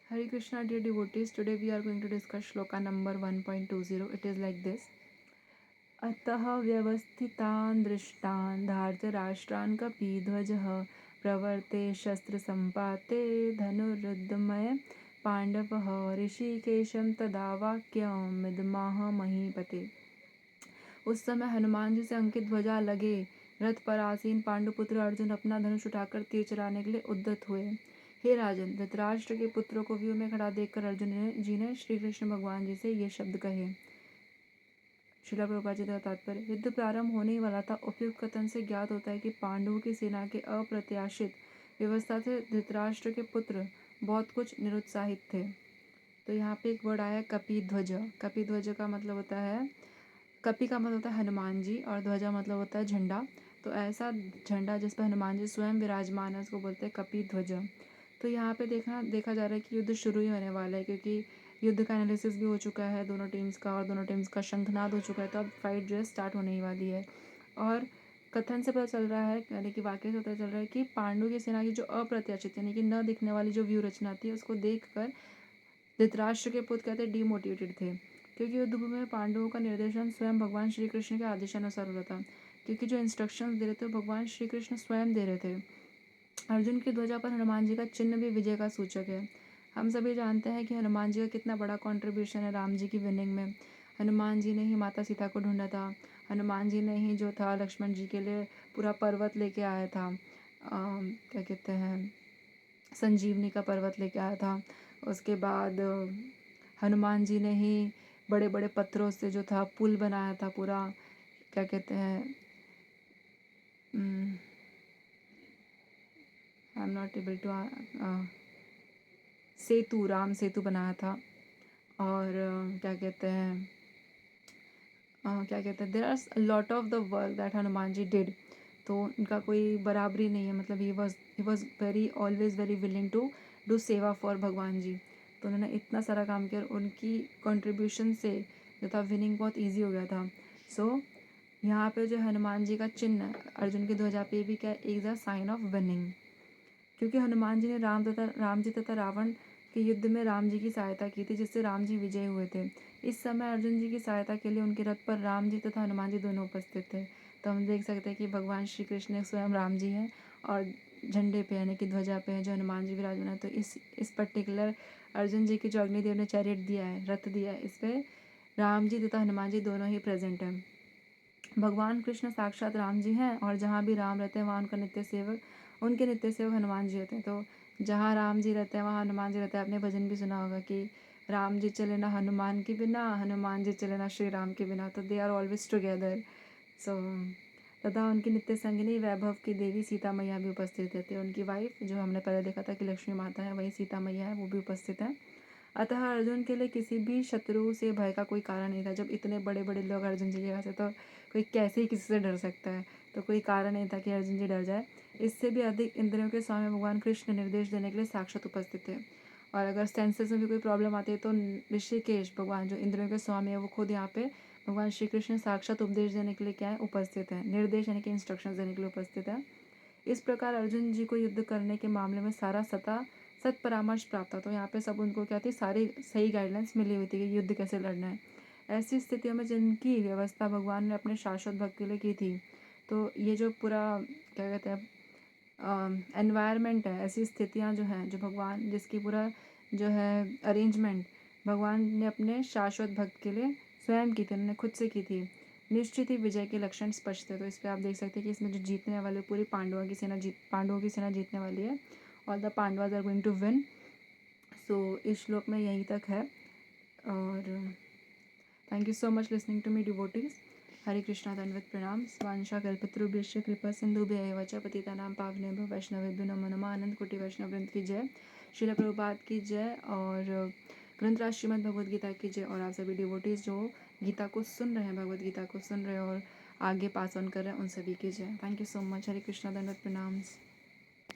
Hare Krishna, dear devotees. Today we are going to discuss shloka number 1.20. It is like this. अतः व्यवस्थितान् दृष्टान् धार्तराष्ट्रान् कपिध्वजः प्रवर्ते शस्त्रसम्पाते धनुरुद्धमय पाण्डवः ऋषिकेशं तदा वाक्यमिदमाह महीपते। उस समय हनुमान जी से अंकित ध्वजा लगे रथ पर आसीन पांडुपुत्र अर्जुन अपना धनुष उठाकर तीर चलाने के लिए उद्यत हुए। हे राजन, धृतराष्ट्र के पुत्रों को व्यूह में खड़ा देखकर अर्जुन जी ने श्री कृष्ण भगवान जी से ये शब्द कहे। श्रीला प्रभुपाद जी का तात्पर्य। युद्ध प्रारंभ होने ही वाला था। उपयुक्त कथन से ज्ञात होता है कि पांडवों की सेना के अप्रत्याशित व्यवस्था से धृतराष्ट्र के पुत्र बहुत कुछ निरुत्साहित थे। तो यहाँ पे एक वर्ड आया कपिध्वज। कपिध्वज का मतलब होता है, कपि का मतलब होता है हनुमान जी और ध्वजा मतलब होता है झंडा। तो ऐसा झंडा जिस पर हनुमान जी स्वयं विराजमान है उसको बोलते हैं कपिध्वज। तो यहाँ पे देखा जा रहा है कि युद्ध शुरू ही होने वाला है, क्योंकि युद्ध का एनालिसिस भी हो चुका है दोनों टीम्स का और दोनों टीम्स का शंखनाद हो चुका है। तो अब फाइट जो है स्टार्ट होने ही वाली है। और कथन से पता चल रहा है, यानी कि वाक्य से पता चल रहा है कि पांडु की सेना की जो अप्रत्याशित यानी कि न दिखने वाली जो व्यू रचना थी उसको देखकर धृतराष्ट्र के पुत्र कहते डिमोटिवेटेड थे, क्योंकि युद्धभूमि में पांडवों का निर्देशन स्वयं भगवान श्री कृष्ण के आदेशानुसार हो रहा था। क्योंकि जो इंस्ट्रक्शंस दे रहे थे भगवान श्री कृष्ण स्वयं दे रहे थे। अर्जुन की ध्वजा पर हनुमान जी का चिन्ह भी विजय का सूचक है। हम सभी जानते हैं कि हनुमान जी का कितना बड़ा कंट्रीब्यूशन है राम जी की विनिंग में। हनुमान जी ने ही माता सीता को ढूंढा था। हनुमान जी ने ही जो था लक्ष्मण जी के लिए पूरा पर्वत लेके आया था, क्या कहते हैं, संजीवनी का पर्वत लेके आया था। उसके बाद हनुमान जी ने ही बड़े बड़े पत्थरों से जो था पुल बनाया था पूरा, क्या कहते हैं, I am not able to, Setu, Ram Setu बनाया था। और क्या कहते हैं there are lot of the work that Hanuman ji did. तो उनका कोई बराबरी नहीं है। मतलब he was very always very willing to do सेवा फॉर भगवान जी। तो उन्होंने इतना सारा काम किया और उनकी कंट्रीब्यूशन से जो था विनिंग बहुत इजी हो गया था। सो यहाँ पे जो हनुमान जी का चिन्ह अर्जुन की ध्वजा पे भी क्या is a sign of winning, क्योंकि हनुमान जी ने राम जी तथा रावण के युद्ध में राम जी की सहायता की थी, जिससे राम जी विजय हुए थे। इस समय अर्जुन जी की सहायता के लिए उनके रथ पर राम जी तथा हनुमान जी दोनों उपस्थित थे। तो हम देख सकते हैं कि भगवान श्री कृष्ण स्वयं राम जी हैं और झंडे पे यानी कि ध्वजा पे है जो हनुमान जी विराजमान है। तो इस पर्टिकुलर अर्जुन जी की जो अग्निदेव ने चैरियट दिया है, रथ दिया है, इस पर राम जी तथा हनुमान जी दोनों ही प्रेजेंट हैं। भगवान कृष्ण साक्षात राम जी हैं और जहाँ भी राम रहते हैं वहाँ उनके नित्य सेवक हनुमान जी होते हैं। तो जहाँ राम जी रहते हैं वहाँ हनुमान जी रहते हैं। आपने भजन भी सुना होगा कि राम जी चले ना हनुमान के बिना, हनुमान जी चले ना श्री राम के बिना। तो दे आर ऑलवेज टुगेदर। सो तथा उनकी नित्य संगिनी वैभव की देवी सीता मैया भी उपस्थित रहती है। उनकी वाइफ जो हमने पहले देखा था कि लक्ष्मी माता है, वही सीता मैया है, वो भी उपस्थित है। अतः अर्जुन के लिए किसी भी शत्रु से भय का कोई कारण नहीं था। जब इतने बड़े बड़े लोग अर्जुन जी के पास है तो कोई कैसे ही किसी से डर सकता है। तो कोई कारण नहीं था कि अर्जुन जी डर जाए। इससे भी अधिक इंद्रियों के स्वामी भगवान कृष्ण निर्देश देने के लिए साक्षात उपस्थित थे। और अगर सेंसेस में भी कोई प्रॉब्लम आती है तो ऋषिकेश भगवान जो इंद्रियों के स्वामी है वो खुद यहाँ पे भगवान श्री कृष्ण साक्षात उपदेश देने के लिए क्या है उपस्थित है, निर्देश यानी कि इंस्ट्रक्शंस देने के लिए उपस्थित है। इस प्रकार अर्जुन जी को युद्ध करने के मामले में सत परामर्श प्राप्त था। तो यहाँ पे सब उनको क्या थी, सारी सही गाइडलाइंस मिली हुई थी कि युद्ध कैसे लड़ना है। ऐसी स्थितियों में जिनकी व्यवस्था भगवान ने अपने शाश्वत भक्त के लिए की थी, तो ये जो पूरा क्या कहते हैं एनवायरनमेंट है, ऐसी स्थितियाँ जो हैं जो भगवान जिसकी पूरा जो है अरेंजमेंट भगवान ने अपने शाश्वत भक्त के लिए स्वयं की थी, उन्होंने खुद से की थी। निश्चित ही विजय के लक्षण स्पष्ट थे। तो इस पर आप देख सकते हैं कि इसमें जो जीतने वाले पूरी पांडवों की सेना जीतने वाली है। All the Pandavas are going to win. So इस श्लोक में यहीं तक है। और thank you so much listening to me devotees. Hare Krishna दंडवत प्रणाम। स्वांशा कल्पतरुभ्यश्च कृपा सिंधुभ्यः एव च पतितानां पावनेभ्यो वैष्णवेभ्यो नमो नमः। आनंद कोटि वैष्णव वृंद की जय, श्रील प्रभुपाद की जय और ग्रंथराज श्रीमद् भगवद गीता की जय। और आप सभी डिवोटीज जो गीता को सुन रहे हैं, भगवद गीता को सुन रहे हैं और आगे पास ऑन कर रहे हैं, उन सभी की जय। Thank you so much. Hare Krishna दंडवत प्रणाम।